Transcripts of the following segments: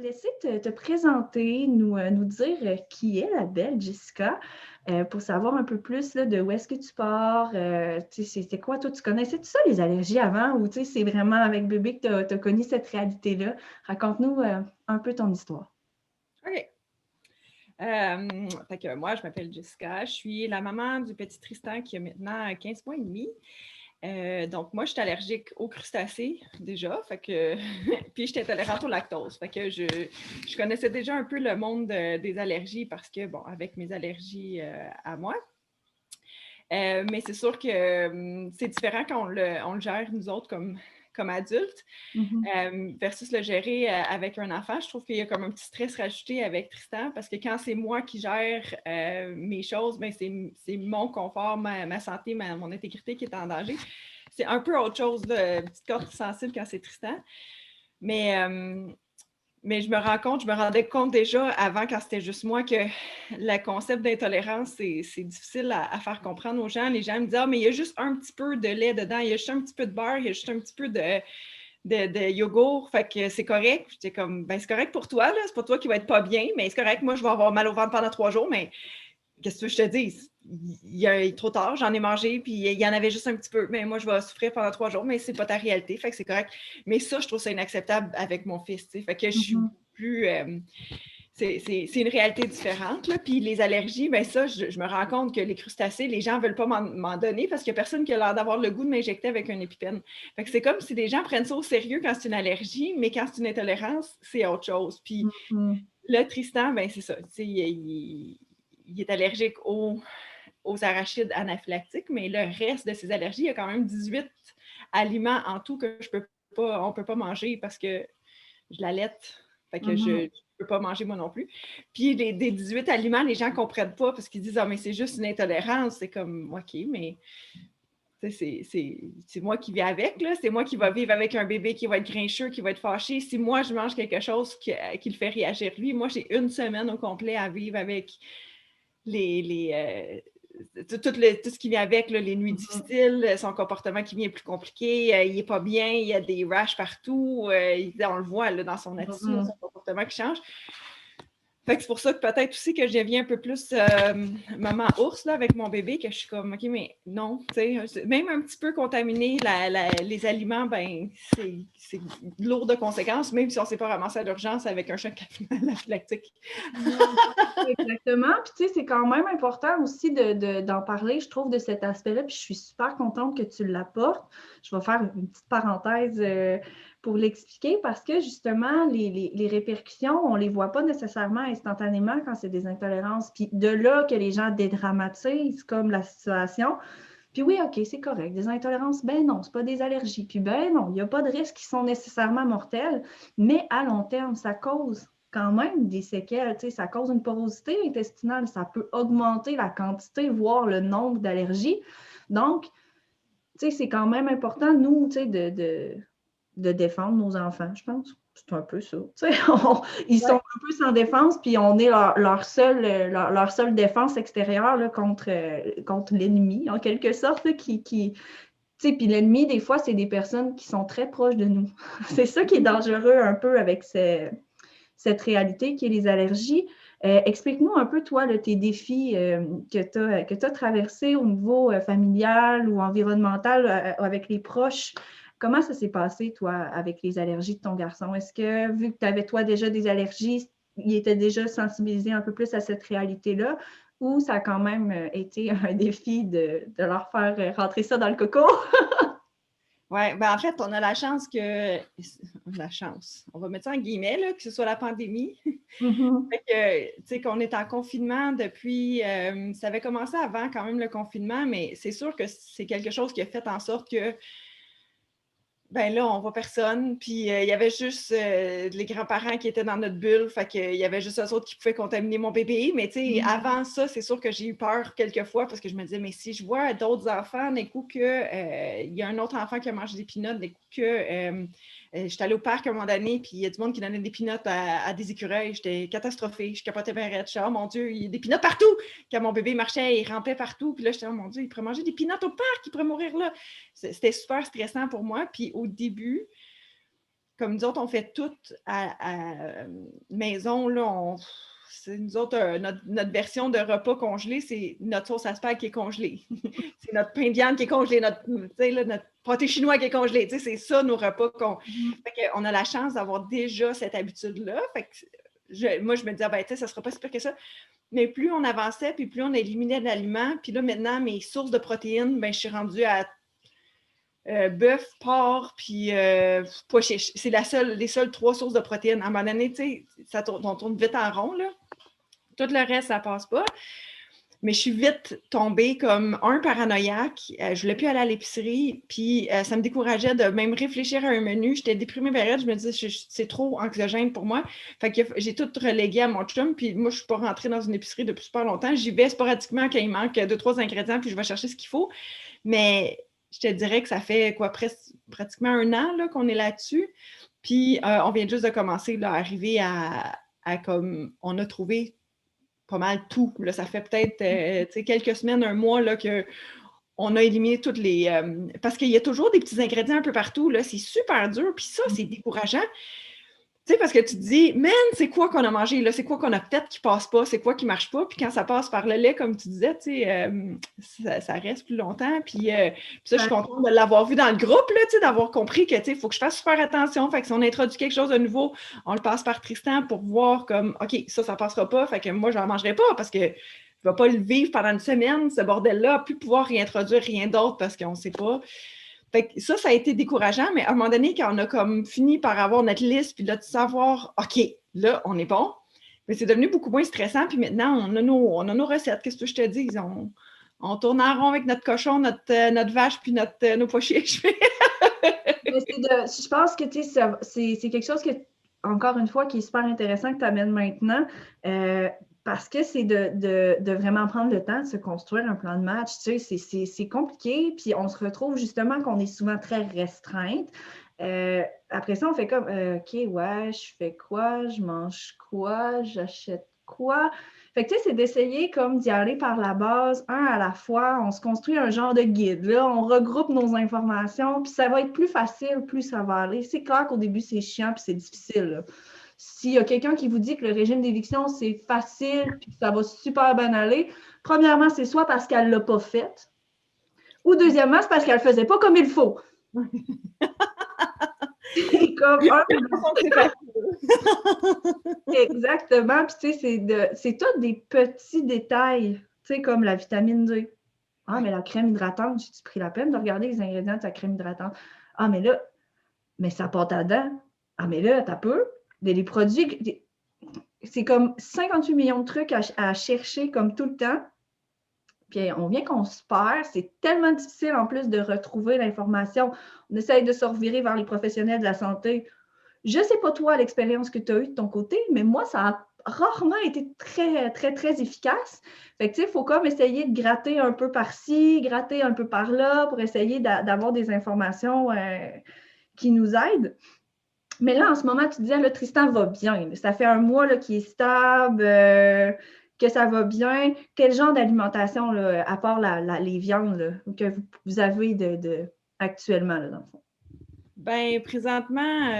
laisser te présenter, nous dire qui est la belle Jessica, pour savoir un peu plus là, de où est-ce que tu pars. C'est quoi, toi, tu connaissais tout ça, les allergies avant, ou c'est vraiment avec bébé que tu as connu cette réalité-là? Raconte-nous un peu ton histoire. OK. Fait que moi, je m'appelle Jessica. Je suis la maman du petit Tristan qui a maintenant 15 mois et demi. Donc, moi, je suis allergique aux crustacés déjà. Fait que puis, je suis intolérante au lactose. Fait que je connaissais déjà un peu le monde des allergies parce que, bon, avec mes allergies à moi. Mais c'est sûr que c'est différent quand on le gère, nous autres, comme adultes. Mhm. Versus le gérer avec un enfant. Je trouve qu'il y a comme un petit stress rajouté avec Tristan parce que quand c'est moi qui gère mes choses, ben c'est mon confort, ma santé, mon intégrité qui est en danger. C'est un peu autre chose, là, petite corde sensible quand c'est Tristan. Mais je me rendais compte déjà avant, quand c'était juste moi, que le concept d'intolérance, c'est difficile à faire comprendre aux gens. Les gens me disent « Ah, mais il y a juste un petit peu de lait dedans, il y a juste un petit peu de beurre, il y a juste un petit peu de yogourt, fait que c'est correct. » J'étais comme, ben c'est correct pour toi, là, c'est pas toi qui va être pas bien, mais c'est correct, moi je vais avoir mal au ventre pendant 3 jours, mais qu'est-ce que je te dis? Il est trop tard, j'en ai mangé, puis il y en avait juste un petit peu, mais moi je vais souffrir pendant 3 jours, mais c'est pas ta réalité, fait que c'est correct. Mais ça, je trouve ça inacceptable avec mon fils, tu sais, fait que je suis Mhm. plus... c'est une réalité différente. Là. Puis les allergies, bien ça, je me rends compte que les crustacés, les gens ne veulent pas m'en donner parce qu'il n'y a personne qui a l'air d'avoir le goût de m'injecter avec un épipène. Fait que c'est comme si les gens prennent ça au sérieux quand c'est une allergie, mais quand c'est une intolérance, c'est autre chose. Puis Mhm. le Tristan, ben c'est ça. Il est allergique aux arachides anaphylactiques, mais le reste de ses allergies, il y a quand même 18 aliments en tout que on ne peut pas manger parce que je l'allaite. Fait que je ne Mhm. peux pas manger moi non plus. Puis des 18 aliments, les gens ne comprennent pas parce qu'ils disent « Ah, mais c'est juste une intolérance. » C'est comme « OK, mais c'est moi qui vis avec. C'est moi qui va vivre avec un bébé qui va être grincheux, qui va être fâché. Si moi, je mange quelque chose qui le fait réagir lui, moi, j'ai une semaine au complet à vivre avec tout ce qui vient avec, là, les nuits Mhm. difficiles, son comportement qui devient plus compliqué, il n'est pas bien, il y a des rashes partout, on le voit là, dans son attitude, Mhm. son comportement qui change. Fait que c'est pour ça que peut-être aussi que je deviens un peu plus maman ours là, avec mon bébé, que je suis comme, OK, mais non, tu sais, même un petit peu contaminé, les aliments, ben, c'est lourd de conséquences, même si on ne s'est pas ramassé à l'urgence avec un choc anaphylactique. Non, exactement. Puis, tu sais, c'est quand même important aussi d'en parler, je trouve, de cet aspect-là. Puis, je suis super contente que tu l'apportes. Je vais faire une petite parenthèse pour l'expliquer parce que, justement, les répercussions, on ne les voit pas nécessairement instantanément quand c'est des intolérances. Puis, de là que les gens dédramatisent comme la situation. Puis oui, OK, c'est correct. Des intolérances, ben non, c'est pas des allergies. Puis ben non, il n'y a pas de risques qui sont nécessairement mortels, mais à long terme, ça cause quand même des séquelles. Tu sais, ça cause une porosité intestinale, ça peut augmenter la quantité, voire le nombre d'allergies. Donc, tu sais, c'est quand même important, nous, tu sais, de défendre nos enfants, je pense. C'est un peu ça. Ils sont Ouais. un peu sans défense, puis on est leur seule défense extérieure là, contre l'ennemi, en quelque sorte, là, tu sais, puis l'ennemi, des fois, c'est des personnes qui sont très proches de nous. C'est ça qui est dangereux un peu avec cette réalité qui est les allergies. Explique-nous un peu, toi, là, tes défis que tu as traversés au niveau familial ou environnemental avec les proches. Comment ça s'est passé, toi, avec les allergies de ton garçon? Est-ce que, vu que tu avais, toi, déjà des allergies, il était déjà sensibilisé un peu plus à cette réalité-là, ou ça a quand même été un défi de leur faire rentrer ça dans le coco? Oui, ben en fait, on a la chance que. La chance. On va mettre ça en guillemets, là, que ce soit la pandémie. Mhm. Fait que, tu sais, qu'on est en confinement depuis. Ça avait commencé avant quand même le confinement, mais c'est sûr que c'est quelque chose qui a fait en sorte que ben là, on voit personne. Puis il y avait juste les grands-parents qui éta't dans notre bulle. Fait qu'il y avait juste eux autres qui pouvaient contaminer mon bébé. Mais tu sais, avant ça, c'est sûr que j'ai eu peur quelquefois parce que je me disais, mais si je vois d'autres enfants, d'un coup il y a un autre enfant qui a mangé des peanuts, d'un coup j'étais allée au parc à un moment donné, puis il y a du monde qui donnait des peanuts à des écureuils. J'étais catastrophée. Je capotais bien raide. Je disais, oh mon Dieu, il y a des peanuts partout! Quand mon bébé marchait, il rampait partout. Puis là, j'étais, oh mon Dieu, il pourrait manger des peanuts au parc, il pourrait mourir là. C'était super stressant pour moi. Puis au début, comme nous autres, on fait tout à maison, là, c'est nous autres, notre version de repas congelé, c'est notre sauce à spag qui est congelée. C'est notre pain de viande qui est congelé, notre pâté chinois qui est congelé. C'est ça, nos repas. Fait qu'on a la chance d'avoir déjà cette habitude-là. Fait que moi, je me disais, ben, ça ne sera pas si pire que ça. Mais plus on avançait, puis plus on éliminait de l'aliments, puis là, maintenant, mes sources de protéines, ben, je suis rendue à bœuf, porc, puis pois chiches. C'est les seules 3 sources de protéines. À un moment donné, tu sais, on tourne vite en rond, là. Tout le reste, ça passe pas. Mais je suis vite tombée comme paranoïaque. Je voulais plus aller à l'épicerie, puis ça me décourageait de même réfléchir à un menu. J'étais déprimée vers elle. Je me disais, c'est trop anxiogène pour moi. Fait que j'ai tout relégué à mon chum, puis moi, je suis pas rentrée dans une épicerie depuis super longtemps. J'y vais sporadiquement quand il manque 2-3 ingrédients, puis je vais chercher ce qu'il faut. Mais je te dirais que ça fait pratiquement 1 an là, qu'on est là-dessus. Puis on vient juste de commencer là, à arriver à comme on a trouvé pas mal tout. Là, ça fait peut-être quelques semaines, 1 mois là, qu'on a éliminé toutes les... parce qu'il y a toujours des petits ingrédients un peu partout. Là, c'est super dur. Puis ça, c'est décourageant. Tu sais, parce que tu te dis, man, c'est quoi qu'on a mangé là? C'est quoi qu'on a peut-être qui passe pas? C'est quoi qui marche pas? Puis quand ça passe par le lait, comme tu disais, tu sais, ça reste plus longtemps. Puis ça, je suis contente de l'avoir vu dans le groupe, là, tu sais, d'avoir compris que, tu sais, il faut que je fasse super attention. Fait que si on introduit quelque chose de nouveau, on le passe par Tristan pour voir comme, OK, ça passera pas. Fait que moi, je n'en mangerai pas parce que je ne vais pas le vivre pendant une semaine, ce bordel-là, plus pouvoir réintroduire rien d'autre parce qu'on ne sait pas. Fait que ça a été décourageant, mais à un moment donné, quand on a comme fini par avoir notre liste, puis là, de savoir, OK, là, on est bon, mais c'est devenu beaucoup moins stressant, puis maintenant, on a nos recettes. Qu'est-ce que je te dis? On tourne en rond avec notre cochon, notre vache, puis nos pois chiches. Je pense que c'est quelque chose encore une fois, qui est super intéressant que tu amènes maintenant. Parce que c'est de vraiment prendre le temps de se construire un plan de match. Tu sais, c'est compliqué, puis on se retrouve justement qu'on est souvent très restreinte. Après ça, on fait comme, OK, ouais, je fais quoi? Je mange quoi? J'achète quoi? Fait que, tu sais, c'est d'essayer comme d'y aller par la base, un à la fois. On se construit un genre de guide. Là, on regroupe nos informations, puis ça va être plus facile, plus ça va aller. C'est clair qu'au début, c'est chiant, puis c'est difficile, là. S'il y a quelqu'un qui vous dit que le régime d'éviction, c'est facile puis que ça va super bien aller, premièrement, c'est soit parce qu'elle ne l'a pas fait, ou deuxièmement, c'est parce qu'elle ne le faisait pas comme il faut. C'est comme Exactement. Puis, tu sais, c'est tous des petits détails, tu sais, comme la vitamine D. Ah, mais la crème hydratante, j'ai-tu pris la peine de regarder les ingrédients de sa crème hydratante? Ah, mais là, mais ça pâte à dents. Ah, mais là, t'as peu. Les produits, c'est comme 58 millions de trucs à chercher comme tout le temps. Puis on vient qu'on se perd. C'est tellement difficile en plus de retrouver l'information. On essaye de se revirer vers les professionnels de la santé. Je ne sais pas toi l'expérience que tu as eue de ton côté, mais moi, ça a rarement été très, très, très efficace. Fait que tu sais, il faut comme essayer de gratter un peu par-ci, gratter un peu par-là pour essayer d'avoir des informations qui nous aident. Mais là, en ce moment, tu disais, le Tristan va bien. Ça fait 1 mois qu'il est stable, que ça va bien. Quel genre d'alimentation, à part les viandes, là, que vous avez actuellement, là, dans le fond? Bien, présentement,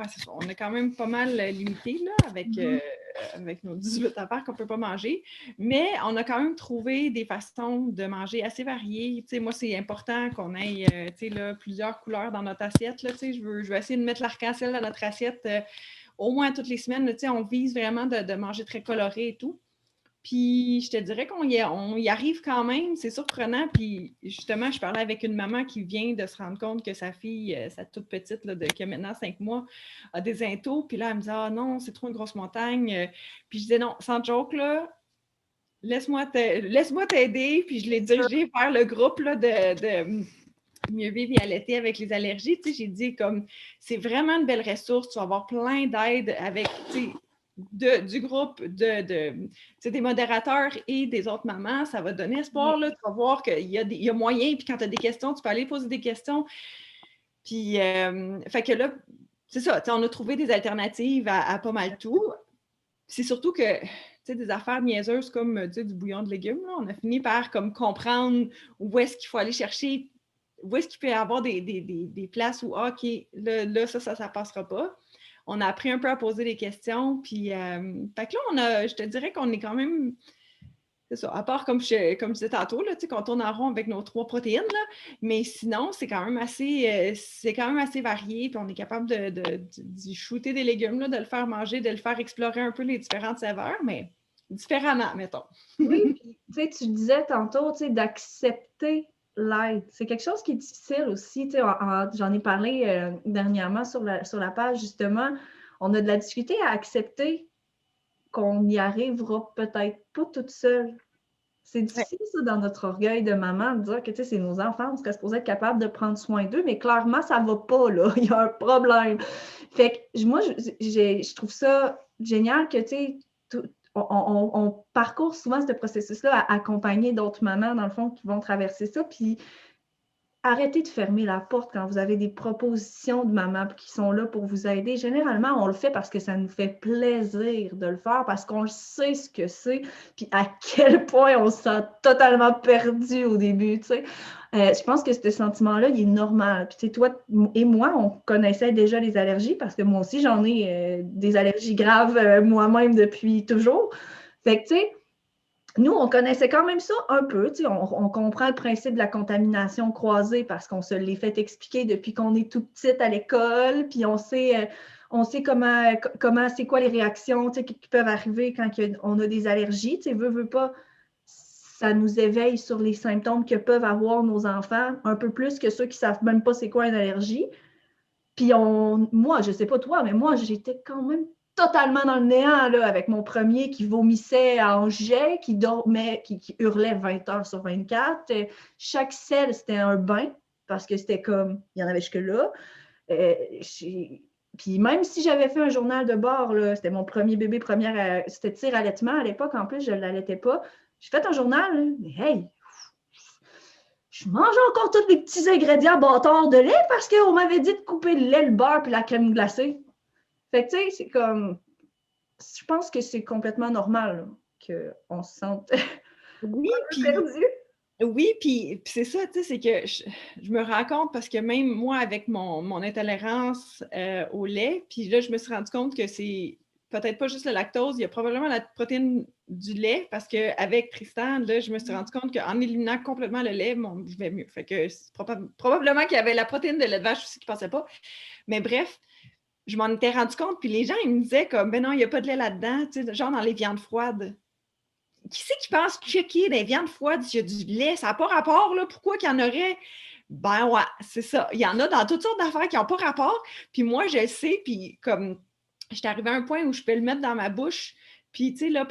c'est ça. On est quand même pas mal limité là, avec nos 18 affaires qu'on ne peut pas manger. Mais on a quand même trouvé des façons de manger assez variées. Tu sais, moi, c'est important qu'on ait plusieurs couleurs dans notre assiette. Là, tu sais, je veux essayer de mettre l'arc-en-ciel dans notre assiette au moins toutes les semaines. Là, tu sais, on vise vraiment de manger très coloré et tout. Puis, je te dirais qu'on y arrive quand même, c'est surprenant. Puis, justement, je parlais avec une maman qui vient de se rendre compte que sa fille, sa toute petite, là, qui a maintenant 5 mois, a des intos. Puis là, elle me dit « Ah non, c'est trop une grosse montagne. » Puis je disais « Non, sans joke, là, laisse-moi t'aider. » Puis je l'ai dirigée vers le groupe là, de Mieux vivre et allaiter avec les allergies. Tu sais, j'ai dit comme c'est vraiment une belle ressource. Tu vas avoir plein d'aides avec, tu sais, du groupe des modérateurs et des autres mamans, ça va donner espoir. Là. Tu vas voir qu'il y a moyen, puis quand tu as des questions, tu peux aller poser des questions. Puis, fait que là, c'est ça, on a trouvé des alternatives à pas mal tout. C'est surtout que, tu sais, des affaires niaiseuses comme du bouillon de légumes, là, on a fini par comme comprendre où est-ce qu'il faut aller chercher où est-ce qu'il peut y avoir des places où, OK, là, ça passera pas. On a appris un peu à poser des questions, puis fait que là, je te dirais qu'on est quand même, c'est ça, à part comme je disais tantôt, là, qu'on tourne en rond avec nos 3 protéines, là, mais sinon, c'est quand même assez varié, puis on est capable d'y shooter des légumes, là, de le faire manger, de le faire explorer un peu les différentes saveurs, mais différemment, mettons. Oui, puis tu disais tantôt, d'accepter l'aide. C'est quelque chose qui est difficile aussi. J'en ai parlé dernièrement sur la page, justement. On a de la difficulté à accepter qu'on n'y arrivera peut-être pas toute seule. C'est difficile, ça, dans notre orgueil de maman, de dire que c'est nos enfants, on serait supposé être capable de prendre soin d'eux, mais clairement, ça ne va pas, là. Il y a un problème. Fait que moi, je trouve ça génial que, on parcourt souvent ce processus-là à accompagner d'autres mamans, dans le fond, qui vont traverser ça. Puis arrêtez de fermer la porte quand vous avez des propositions de mamans qui sont là pour vous aider. Généralement, on le fait parce que ça nous fait plaisir de le faire, parce qu'on sait ce que c'est, puis à quel point on se sent totalement perdu au début, tu sais. Je pense que ce sentiment-là, il est normal. Puis, tu sais, toi et moi, on connaissait déjà les allergies parce que moi aussi, j'en ai des allergies graves moi-même depuis toujours. Fait que, tu sais, nous, on connaissait quand même ça un peu. On comprend le principe de la contamination croisée parce qu'on se l'est fait expliquer depuis qu'on est tout petite à l'école, puis on sait comment c'est quoi les réactions qui peuvent arriver quand on a des allergies. Veut pas, ça nous éveille sur les symptômes que peuvent avoir nos enfants, un peu plus que ceux qui ne savent même pas c'est quoi une allergie. Puis moi, je ne sais pas toi, mais moi, j'étais quand même totalement dans le néant là, avec mon premier qui vomissait en jet, qui dormait, qui hurlait 20 heures sur 24. Chaque selle, c'était un bain parce que c'était comme, il y en avait jusque-là. Puis même si j'avais fait un journal de bord, là, c'était mon premier bébé, c'était tire-allaitement à l'époque, en plus, je ne l'allaitais pas. J'ai fait un journal, là, mais hey, je mange encore tous les petits ingrédients bâtards de lait parce qu'on m'avait dit de couper le lait, le beurre puis la crème glacée. Fait que, tu sais, c'est comme... Je pense que c'est complètement normal qu'on se sente oui, puis perdu. Oui, puis c'est ça, tu sais, c'est que je me rends compte parce que même moi, avec mon intolérance au lait, puis là, je me suis rendu compte que c'est peut-être pas juste le lactose, il y a probablement la protéine du lait parce qu'avec Tristan, là, je me suis rendu compte qu'en éliminant complètement le lait, je vais mieux. Fait que probablement qu'il y avait la protéine de lait de vache aussi qui passait pas. Mais bref, je m'en étais rendu compte, puis les gens, ils me disaient comme, ben non, il n'y a pas de lait là-dedans, tu sais, genre dans les viandes froides. Qui c'est qui pense checker des viandes froides s'il y a du lait? Ça n'a pas rapport, là. Pourquoi qu'il y en aurait? Ben ouais, c'est ça. Il y en a dans toutes sortes d'affaires qui n'ont pas rapport. Puis moi, je le sais, puis comme j'étais arrivée à un point où je peux le mettre dans ma bouche, puis tu sais, là,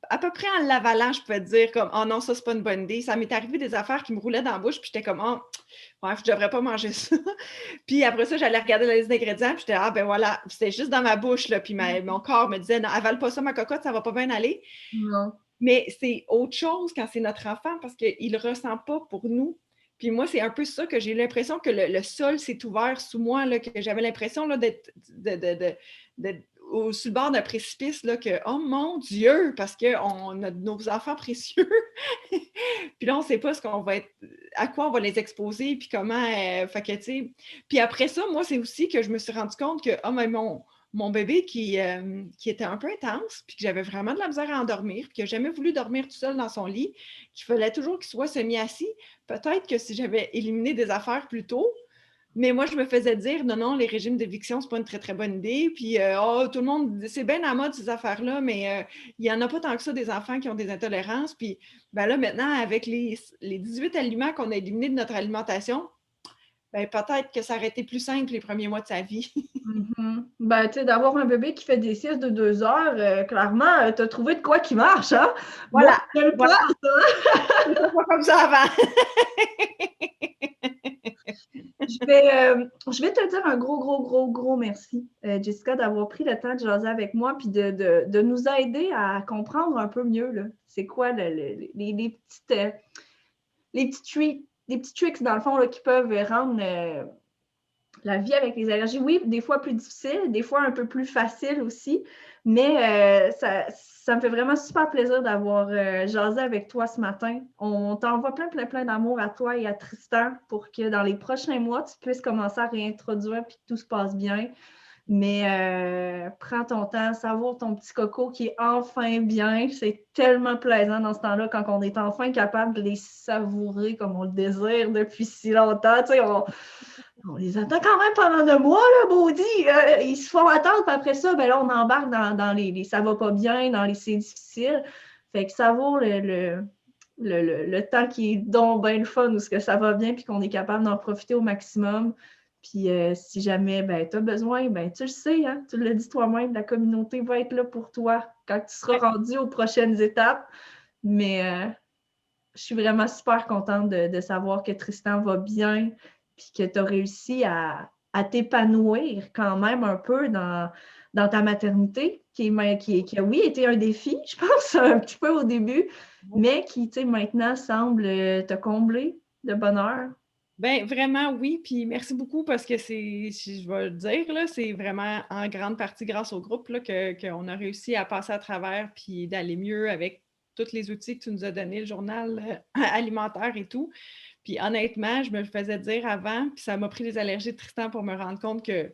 à peu près en l'avalant, je peux te dire comme, oh non, ça, c'est pas une bonne idée. Ça m'est arrivé des affaires qui me roulaient dans la bouche, puis j'étais comme, oh, bref, je devrais pas manger ça. Puis après ça, j'allais regarder la liste d'ingrédients, puis j'étais, ah ben voilà, c'était juste dans ma bouche, là, puis mon corps me disait, non, avale pas ça, ma cocotte, ça va pas bien aller. Non. Mais c'est autre chose quand c'est notre enfant parce qu'il ne le ressent pas pour nous. Puis moi, c'est un peu ça que j'ai l'impression que le sol s'est ouvert sous moi, là, que j'avais l'impression là, d'être sur le bord d'un précipice, là, que, oh mon Dieu, parce qu'on a nos enfants précieux. Puis là, on ne sait pas à quoi on va les exposer, puis comment. Fait que, tu sais. Puis après ça, moi, c'est aussi que je me suis rendu compte que, oh, mais mon bébé qui était un peu intense, puis que j'avais vraiment de la misère à endormir, puis qui n'a jamais voulu dormir tout seul dans son lit, qu'il fallait toujours qu'il soit semi-assis, peut-être que si j'avais éliminé des affaires plus tôt, mais moi, je me faisais dire, non, les régimes d'éviction, c'est pas une très, très bonne idée, puis tout le monde, c'est bien à la mode ces affaires-là, mais il n'y en a pas tant que ça des enfants qui ont des intolérances, puis ben là, maintenant, avec les 18 aliments qu'on a éliminés de notre alimentation, ben, peut-être que ça aurait été plus simple les premiers mois de sa vie. Ben, tu sais, d'avoir un bébé qui fait des siestes de 2 heures, clairement, tu as trouvé de quoi qui marche, hein? Voilà. Moi, je voilà. C'était pas comme ça avant. Je vais te dire un gros merci, Jessica, d'avoir pris le temps de jaser avec moi puis de nous aider à comprendre un peu mieux, là, c'est quoi les petits tricks, dans le fond, là, qui peuvent rendre la vie avec les allergies, oui, des fois plus difficile, des fois un peu plus facile aussi, mais ça me fait vraiment super plaisir d'avoir jasé avec toi ce matin. On t'envoie plein d'amour à toi et à Tristan pour que dans les prochains mois, tu puisses commencer à réintroduire et que tout se passe bien. Mais prends ton temps, savoure ton petit coco qui est enfin bien. C'est tellement plaisant dans ce temps-là quand on est enfin capable de les savourer comme on le désire depuis si longtemps. Tu sais, on les attend quand même pendant 2 mois, là, maudit. Ils se font attendre, puis après ça, ben là, on embarque dans les ça va pas bien, dans les c'est difficile. Fait que savoure le temps qui est donc bien le fun, où ce que ça va bien, puis qu'on est capable d'en profiter au maximum. Puis si jamais ben, tu as besoin, ben, tu le sais, hein, tu l'as dit toi-même, la communauté va être là pour toi quand tu seras rendu aux prochaines étapes. Mais je suis vraiment super contente de savoir que Tristan va bien, puis que tu as réussi à t'épanouir quand même un peu dans ta maternité, qui a, oui, été un défi, je pense, un petit peu au début, mais qui, tu sais, maintenant semble te combler de bonheur. Ben vraiment oui, puis merci beaucoup parce que c'est, je vais le dire, là, c'est vraiment en grande partie grâce au groupe là, qu'on a réussi à passer à travers puis d'aller mieux avec tous les outils que tu nous as donnés, le journal alimentaire et tout. Puis honnêtement, je me le faisais dire avant, puis ça m'a pris les allergies de Tristan pour me rendre compte que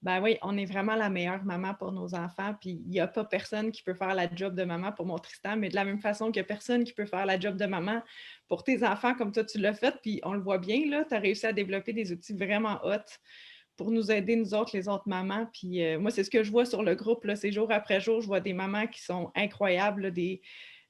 ben oui, on est vraiment la meilleure maman pour nos enfants, puis il n'y a pas personne qui peut faire la job de maman pour mon Tristan, mais de la même façon qu'il n'y a personne qui peut faire la job de maman pour tes enfants comme toi tu l'as fait, puis on le voit bien, là, tu as réussi à développer des outils vraiment hot pour nous aider, nous autres, les autres mamans. Puis moi, c'est ce que je vois sur le groupe, là, c'est jour après jour, je vois des mamans qui sont incroyables, là,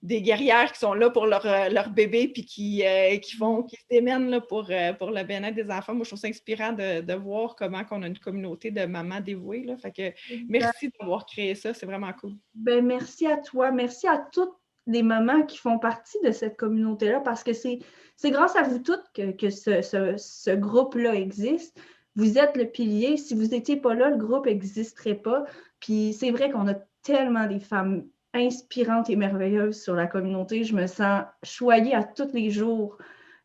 des guerrières qui sont là pour leur bébé puis qui se démènent là, pour le bien-être des enfants. Moi, je trouve ça inspirant de voir comment on a une communauté de mamans dévouées. Là. Fait que merci d'avoir créé ça, c'est vraiment cool. Ben, merci à toi, merci à toutes les mamans qui font partie de cette communauté-là, parce que c'est grâce à vous toutes que ce groupe-là existe. Vous êtes le pilier. Si vous n'étiez pas là, le groupe n'existerait pas. Puis c'est vrai qu'on a tellement des femmes inspirantes et merveilleuses sur la communauté. Je me sens choyée à tous les jours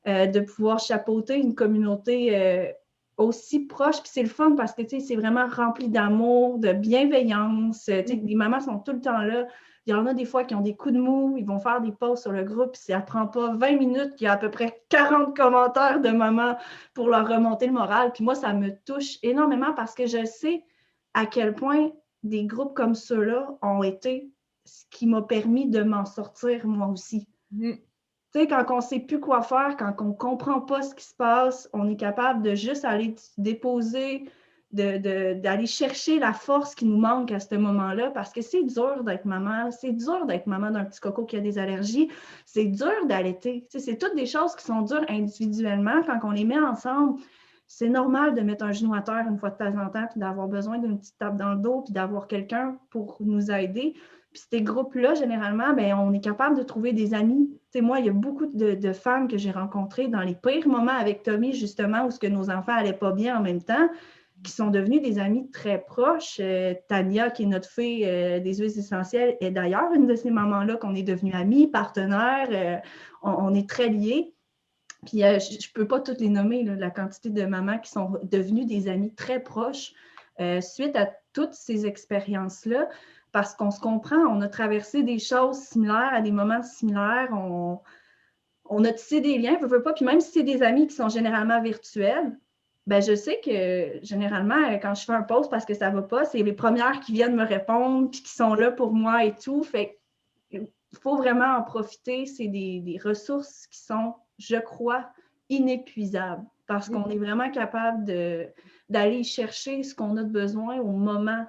de pouvoir chapeauter une communauté aussi proche. Puis c'est le fun parce que c'est vraiment rempli d'amour, de bienveillance. Les mamans sont tout le temps là. Il y en a des fois qui ont des coups de mou, ils vont faire des posts sur le groupe, puis ça ne prend pas 20 minutes, il y a à peu près 40 commentaires de mamans pour leur remonter le moral. Puis moi, ça me touche énormément parce que je sais à quel point des groupes comme ceux-là ont été ce qui m'a permis de m'en sortir moi aussi. Tu sais, quand on ne sait plus quoi faire, quand on ne comprend pas ce qui se passe, on est capable de juste aller déposer, d'aller chercher la force qui nous manque à ce moment-là, parce que c'est dur d'être maman, d'un petit coco qui a des allergies, c'est dur d'allaiter. Tu sais, c'est toutes des choses qui sont dures individuellement. Quand on les met ensemble, c'est normal de mettre un genou à terre une fois de temps en temps, puis d'avoir besoin d'une petite tape dans le dos, puis d'avoir quelqu'un pour nous aider. Puis ces groupes-là, généralement, bien, on est capable de trouver des amis. Tu sais, moi, il y a beaucoup de femmes que j'ai rencontrées dans les pires moments avec Tommy, justement, où ce que nos enfants n'allaient pas bien en même temps, qui sont devenues des amies très proches. Tania, qui est notre fille des huiles essentielles, est d'ailleurs une de ces mamans-là qu'on est devenues amies, partenaires. On est très liés. Puis je ne peux pas toutes les nommer, là, la quantité de mamans qui sont devenues des amies très proches suite à toutes ces expériences-là, parce qu'on se comprend, on a traversé des choses similaires à des moments similaires, on a tissé des liens, veux pas, puis même si c'est des amis qui sont généralement virtuels, ben je sais que généralement, quand je fais un post parce que ça va pas, c'est les premières qui viennent me répondre, puis qui sont là pour moi et tout, fait il faut vraiment en profiter, c'est des ressources qui sont, je crois, inépuisables, parce qu'on est vraiment capable d'aller chercher ce qu'on a de besoin au moment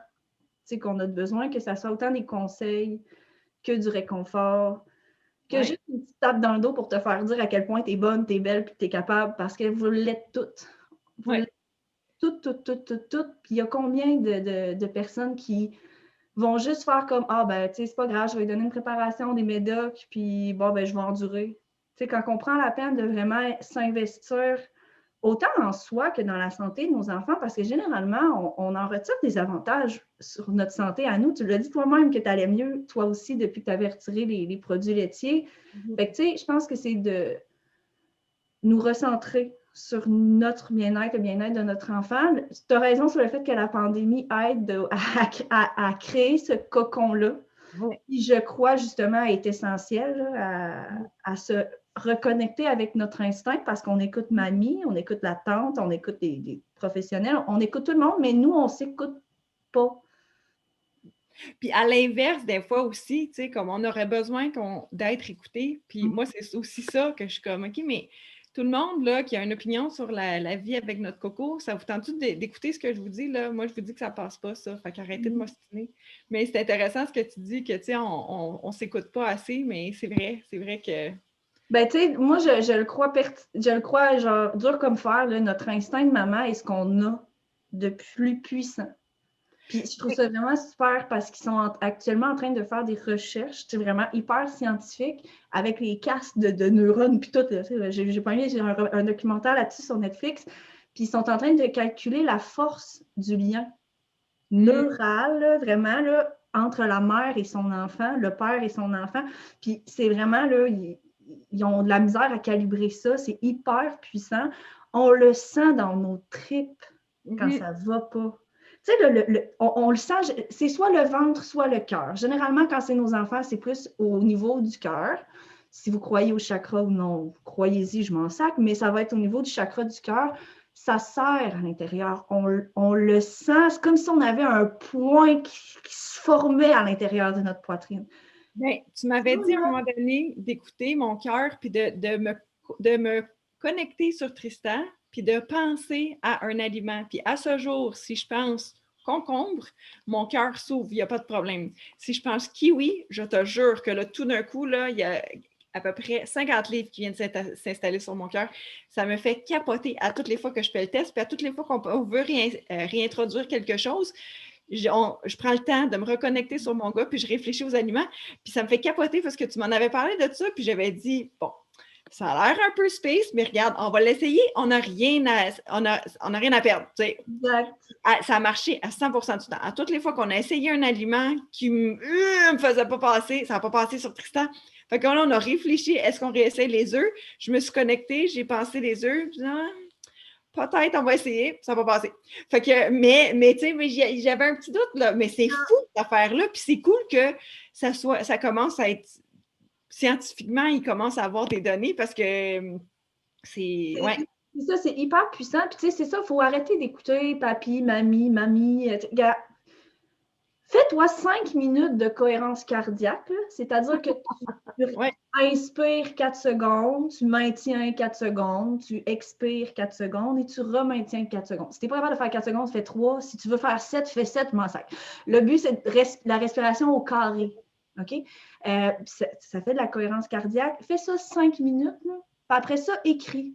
qu'on a de besoin, que ça soit autant des conseils que du réconfort, que juste une petite tape dans le dos pour te faire dire à quel point tu es bonne, tu es belle, puis tu es capable, parce que vous l'êtes toutes. Vous l'êtes toutes. Puis il y a combien de personnes qui vont juste faire comme « Ah, ben, tu sais, c'est pas grave, je vais lui donner une préparation, des médocs, puis bon, ben, je vais endurer. » Tu sais, quand on prend la peine de vraiment s'investir autant en soi que dans la santé de nos enfants, parce que généralement, on en retire des avantages sur notre santé à nous. Tu l'as dit toi-même que tu allais mieux, toi aussi, depuis que tu avais retiré les produits laitiers. Fait que, tu sais, je pense que c'est de nous recentrer sur notre bien-être, le bien-être de notre enfant. Tu as raison sur le fait que la pandémie aide à créer ce cocon-là, qui, je crois, justement, est essentiel là, à se reconnecter avec notre instinct parce qu'on écoute mamie, on écoute la tante, on écoute des professionnels, on écoute tout le monde, mais nous, on ne s'écoute pas. Puis à l'inverse, des fois aussi, tu sais, comme on aurait besoin d'être écouté. Puis moi, c'est aussi ça que je suis comme, OK, mais tout le monde là, qui a une opinion sur la vie avec notre coco, ça vous tente-tu d'écouter ce que je vous dis? Là? Moi, je vous dis que ça passe pas, ça. Fait qu'arrêtez de m'ostiner. Mais c'est intéressant ce que tu dis, que tu sais, on s'écoute pas assez, mais c'est vrai que. Ben, tu sais, moi, je le crois, genre, dur comme fer, là, notre instinct de maman est ce qu'on a de plus puissant. Puis je trouve ça vraiment super parce qu'ils sont actuellement en train de faire des recherches, c'est vraiment hyper scientifiques avec les casques de neurones puis tout. J'ai pas mis un documentaire là-dessus sur Netflix. Puis ils sont en train de calculer la force du lien neural, là, vraiment, là, entre la mère et son enfant, le père et son enfant. Puis c'est vraiment, là, ils ont de la misère à calibrer ça. C'est hyper puissant. On le sent dans nos tripes quand ça va pas. Tu sais, on le sent, c'est soit le ventre, soit le cœur. Généralement, quand c'est nos enfants, c'est plus au niveau du cœur. Si vous croyez au chakra ou non, croyez-y, je m'en sac, mais ça va être au niveau du chakra du cœur. Ça serre à l'intérieur. On le sent. C'est comme si on avait un point qui se formait à l'intérieur de notre poitrine. Bien, tu m'avais dit à un moment donné d'écouter mon cœur puis de me connecter sur Tristan puis de penser à un aliment. Puis à ce jour, si je pense concombre, mon cœur s'ouvre, il n'y a pas de problème. Si je pense kiwi, je te jure que là, tout d'un coup, là, il y a à peu près 50 livres qui viennent s'installer sur mon cœur. Ça me fait capoter à toutes les fois que je fais le test, puis à toutes les fois qu'on veut réintroduire quelque chose. Je prends le temps de me reconnecter sur mon gars, puis je réfléchis aux aliments, puis ça me fait capoter parce que tu m'en avais parlé de ça, puis j'avais dit, bon, ça a l'air un peu space, mais regarde, on va l'essayer, on n'a rien à perdre. Tu sais. Exact. Ça a marché à 100% du temps. À toutes les fois qu'on a essayé un aliment qui me faisait pas passer, ça n'a pas passé sur Tristan. Fait que là, on a réfléchi, est-ce qu'on réessaye les œufs? Je me suis connectée, j'ai pensé les œufs, peut-être on va essayer, ça va passer. Fait que, mais tu sais, j'avais un petit doute, là, mais c'est fou cette affaire-là, puis c'est cool que ça commence à être scientifiquement, il commence à avoir des données parce que c'est. Ouais. C'est ça, c'est hyper puissant. Puis tu sais, c'est ça, il faut arrêter d'écouter papi, mamie. Fais-toi 5 minutes de cohérence cardiaque, c'est-à-dire que tu inspires 4 secondes, tu maintiens 4 secondes, tu expires 4 secondes et tu remaintiens 4 secondes. Si tu n'es pas capable de faire 4 secondes, fais 3. Si tu veux faire 7, fais 7, moins 5. Le but, c'est la respiration au carré. OK? Ça fait de la cohérence cardiaque. Fais ça 5 minutes. Là. Après ça, écris.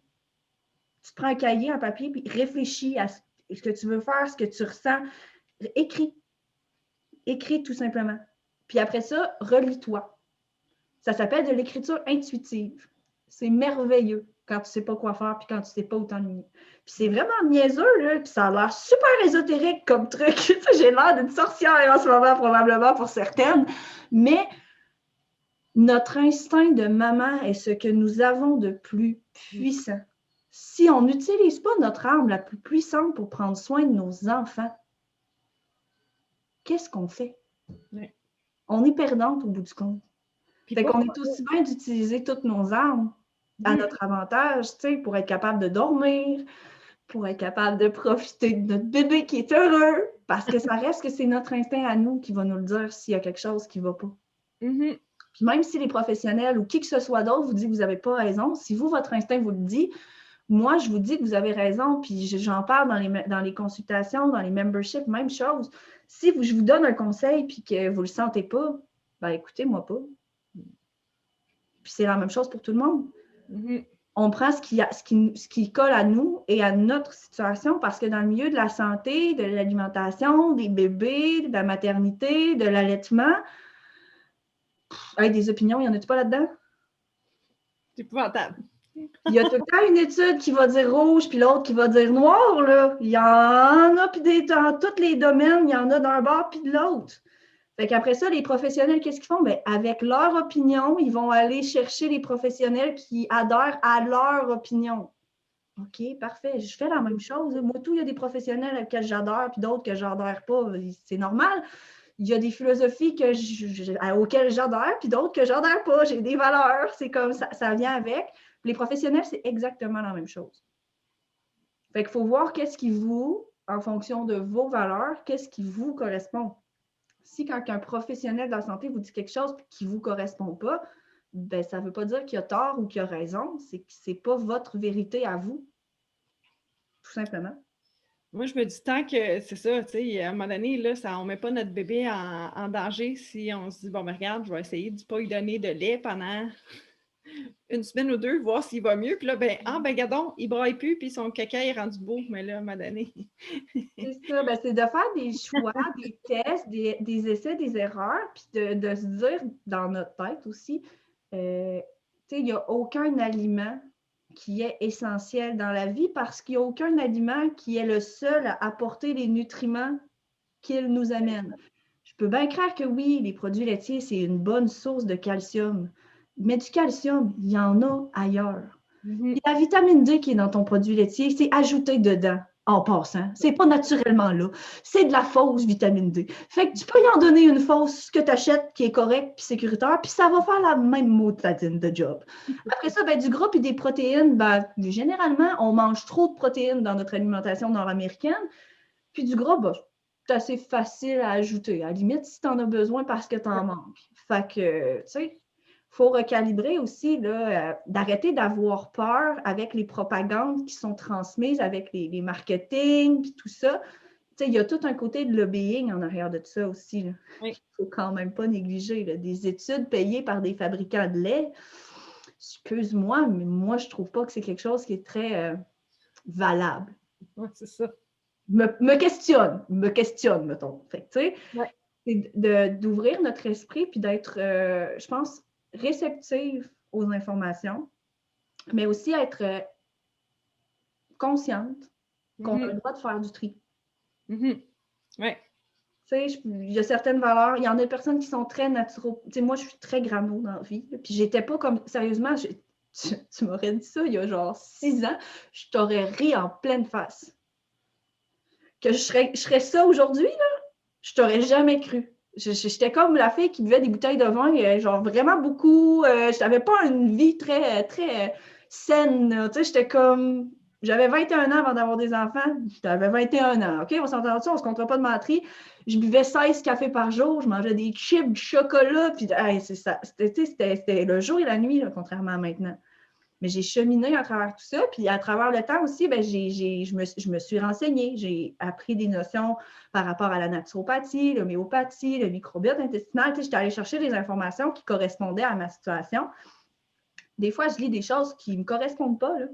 Tu prends un cahier, un papier, puis réfléchis à ce que tu veux faire, ce que tu ressens. Écris. Écris tout simplement. Puis après ça, relis-toi. Ça s'appelle de l'écriture intuitive. C'est merveilleux quand tu ne sais pas quoi faire puis quand tu ne sais pas où t'enligner. Puis c'est vraiment niaiseux, là, puis ça a l'air super ésotérique comme truc. J'ai l'air d'une sorcière en ce moment, probablement pour certaines. Mais notre instinct de maman est ce que nous avons de plus puissant. Si on n'utilise pas notre arme la plus puissante pour prendre soin de nos enfants, qu'est-ce qu'on fait? Ouais. On est perdante au bout du compte. Fait qu'on est aussi bien d'utiliser toutes nos armes à notre avantage, tu sais, pour être capable de dormir, pour être capable de profiter de notre bébé qui est heureux, parce que ça reste que c'est notre instinct à nous qui va nous le dire s'il y a quelque chose qui ne va pas. Mm-hmm. Puis même si les professionnels ou qui que ce soit d'autre vous dit que vous n'avez pas raison, si vous, votre instinct vous le dit, moi, je vous dis que vous avez raison, puis j'en parle dans les consultations, dans les memberships, même chose. Si je vous donne un conseil puis que vous ne le sentez pas, ben écoutez-moi pas. Puis c'est la même chose pour tout le monde. Mm-hmm. On prend ce qui colle à nous et à notre situation parce que dans le milieu de la santé, de l'alimentation, des bébés, de la maternité, de l'allaitement, des opinions, il n'y en a-tu pas là-dedans? C'est épouvantable. Il y a tout le temps une étude qui va dire rouge puis l'autre qui va dire noir. Là. Il y en a, puis dans tous les domaines, il y en a d'un bord puis de l'autre. Fait qu'après ça, les professionnels, qu'est-ce qu'ils font? Bien, avec leur opinion, ils vont aller chercher les professionnels qui adhèrent à leur opinion. OK, parfait. Je fais la même chose. Moi, tout, il y a des professionnels avec lesquels j'adhère, puis d'autres que j'adhère pas. C'est normal. Il y a des philosophies auxquelles j'adhère, puis d'autres que j'adhère pas. J'ai des valeurs. C'est comme ça vient avec. Les professionnels, c'est exactement la même chose. Fait qu'il faut voir qu'est-ce qui vous, en fonction de vos valeurs, qu'est-ce qui vous correspond. Si quand un professionnel de la santé vous dit quelque chose qui ne vous correspond pas, ben, ça ne veut pas dire qu'il a tort ou qu'il a raison. C'est que ce n'est pas votre vérité à vous, tout simplement. Moi, je me dis tant que c'est ça, tu sais, à un moment donné, là, on ne met pas notre bébé en danger si on se dit, bon, mais regarde, je vais essayer de ne pas lui donner de lait pendant une semaine ou deux, voir s'il va mieux. Puis là, gadon, il braille plus, puis son caca est rendu beau. Mais là, à un moment donné. C'est ça, ben, c'est de faire des choix, des tests, des essais, des erreurs, puis de se dire dans notre tête aussi, tu sais, il n'y a aucun aliment qui est essentiel dans la vie parce qu'il n'y a aucun aliment qui est le seul à apporter les nutriments qu'il nous amène. Je peux bien croire que oui, les produits laitiers, c'est une bonne source de calcium, mais du calcium, il y en a ailleurs. Et la vitamine D qui est dans ton produit laitier, c'est ajouté dedans en passant. C'est pas naturellement là. C'est de la fausse vitamine D. Fait que tu peux y en donner une fausse que tu achètes qui est correcte puis sécuritaire, puis ça va faire la même motadine de job. Après ça, ben, du gras et des protéines, ben, généralement, on mange trop de protéines dans notre alimentation nord-américaine. Puis du gras, ben, c'est assez facile à ajouter. À la limite, si tu en as besoin parce que tu en manques. Fait que, tu sais, il faut recalibrer aussi, là, d'arrêter d'avoir peur avec les propagandes qui sont transmises, avec les marketing, puis tout ça. Tu sais, il y a tout un côté de lobbying en arrière de tout ça aussi. Il ne faut quand même pas négliger. Là, des études payées par des fabricants de lait. Excuse-moi, mais moi, je ne trouve pas que c'est quelque chose qui est très valable. Oui, c'est ça. Me questionne, mettons. Fait que, tu sais, c'est d'ouvrir notre esprit puis d'être, je pense, réceptive aux informations, mais aussi être consciente qu'on a le droit de faire du tri. Oui. Tu sais, il y a certaines valeurs, il y en a des personnes qui sont très naturelles. Tu sais, moi, je suis très grano dans la vie, puis j'étais pas comme, sérieusement, tu m'aurais dit ça il y a genre 6 ans, je t'aurais ri en pleine face. Que je serais ça aujourd'hui, là, je t'aurais jamais cru. J'étais comme la fille qui buvait des bouteilles de vin, genre vraiment beaucoup. Je n'avais pas une vie très, très saine. Tu sais, j'étais comme. J'avais 21 ans avant d'avoir des enfants. J'avais 21 ans. OK, on s'entend dessus, on ne se comptera pas de menterie. Je buvais 16 cafés par jour, je mangeais des chips, du chocolat. Puis, hey, c'est ça. C'était le jour et la nuit, là, contrairement à maintenant. Mais j'ai cheminé à travers tout ça. Puis à travers le temps aussi, ben, je me suis renseignée. J'ai appris des notions par rapport à la naturopathie, l'homéopathie, le microbiote intestinal. Tu sais, j'étais allée chercher des informations qui correspondaient à ma situation. Des fois, je lis des choses qui ne me correspondent pas. Là.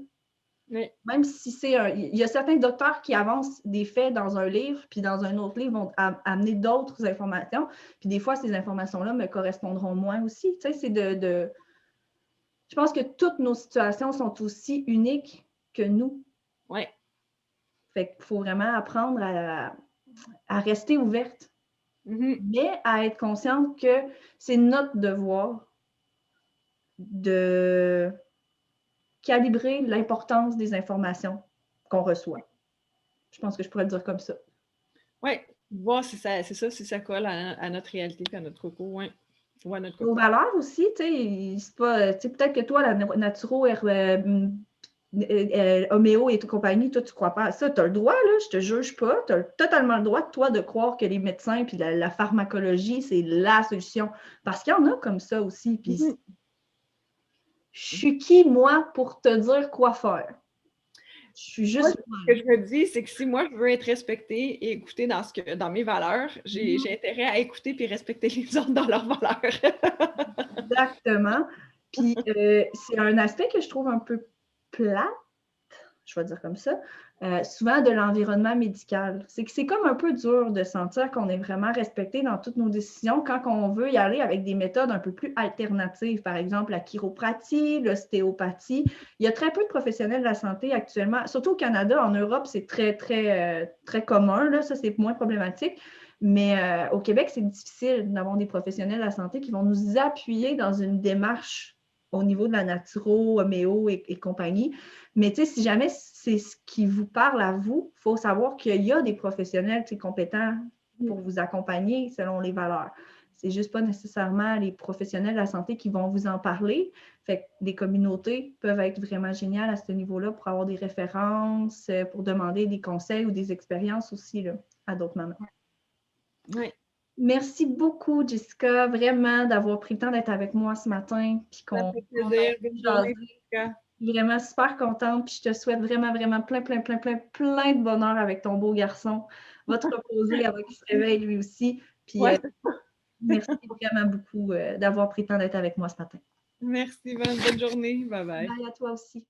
Oui. Même si il y a certains docteurs qui avancent des faits dans un livre, puis dans un autre livre, vont amener d'autres informations. Puis des fois, ces informations-là me correspondront moins aussi. Tu sais, c'est Je pense que toutes nos situations sont aussi uniques que nous. Oui. Fait qu'il faut vraiment apprendre à rester ouverte, mais à être consciente que c'est notre devoir de calibrer l'importance des informations qu'on reçoit. Je pense que je pourrais le dire comme ça. Oui, voir si ça, c'est ça, si ça colle à notre réalité, à notre coco, oui. Ou à notre coco. Nos valeurs aussi, tu sais, peut-être que toi, la naturo, homéo et compagnie, toi, tu crois pas à ça. Tu as le droit, là, je te juge pas. Tu as totalement le droit, toi, de croire que les médecins puis la pharmacologie, c'est la solution. Parce qu'il y en a comme ça aussi. Puis je suis qui, moi, pour te dire quoi faire? Je suis juste. Ce que je me dis, c'est que si moi, je veux être respectée et écoutée dans mes valeurs, j'ai intérêt à écouter et respecter les autres dans leurs valeurs. Exactement. Puis c'est un aspect que je trouve un peu plate, je vais dire comme ça, souvent de l'environnement médical. C'est que c'est comme un peu dur de sentir qu'on est vraiment respecté dans toutes nos décisions quand on veut y aller avec des méthodes un peu plus alternatives, par exemple la chiropratie, l'ostéopathie. Il y a très peu de professionnels de la santé actuellement, surtout au Canada. En Europe, c'est très, très, très commun. Là, ça, c'est moins problématique. Mais au Québec, c'est difficile d'avoir des professionnels de la santé qui vont nous appuyer dans une démarche au niveau de la naturo, homéo et compagnie. Mais tu sais, si jamais c'est ce qui vous parle à vous, il faut savoir qu'il y a des professionnels compétents pour vous accompagner selon les valeurs. C'est juste pas nécessairement les professionnels de la santé qui vont vous en parler. Fait que des communautés peuvent être vraiment géniales à ce niveau-là pour avoir des références, pour demander des conseils ou des expériences aussi là, à d'autres moments. Oui. Merci beaucoup, Jessica, vraiment d'avoir pris le temps d'être avec moi ce matin. Puis Ça fait plaisir. Bonne journée, Jessica. Je suis vraiment super contente. Puis je te souhaite vraiment, vraiment plein de bonheur avec ton beau garçon. Va te reposer avant qu'il se réveille lui aussi. Puis merci vraiment beaucoup d'avoir pris le temps d'être avec moi ce matin. Merci, bonne journée. Bye bye. Bye à toi aussi.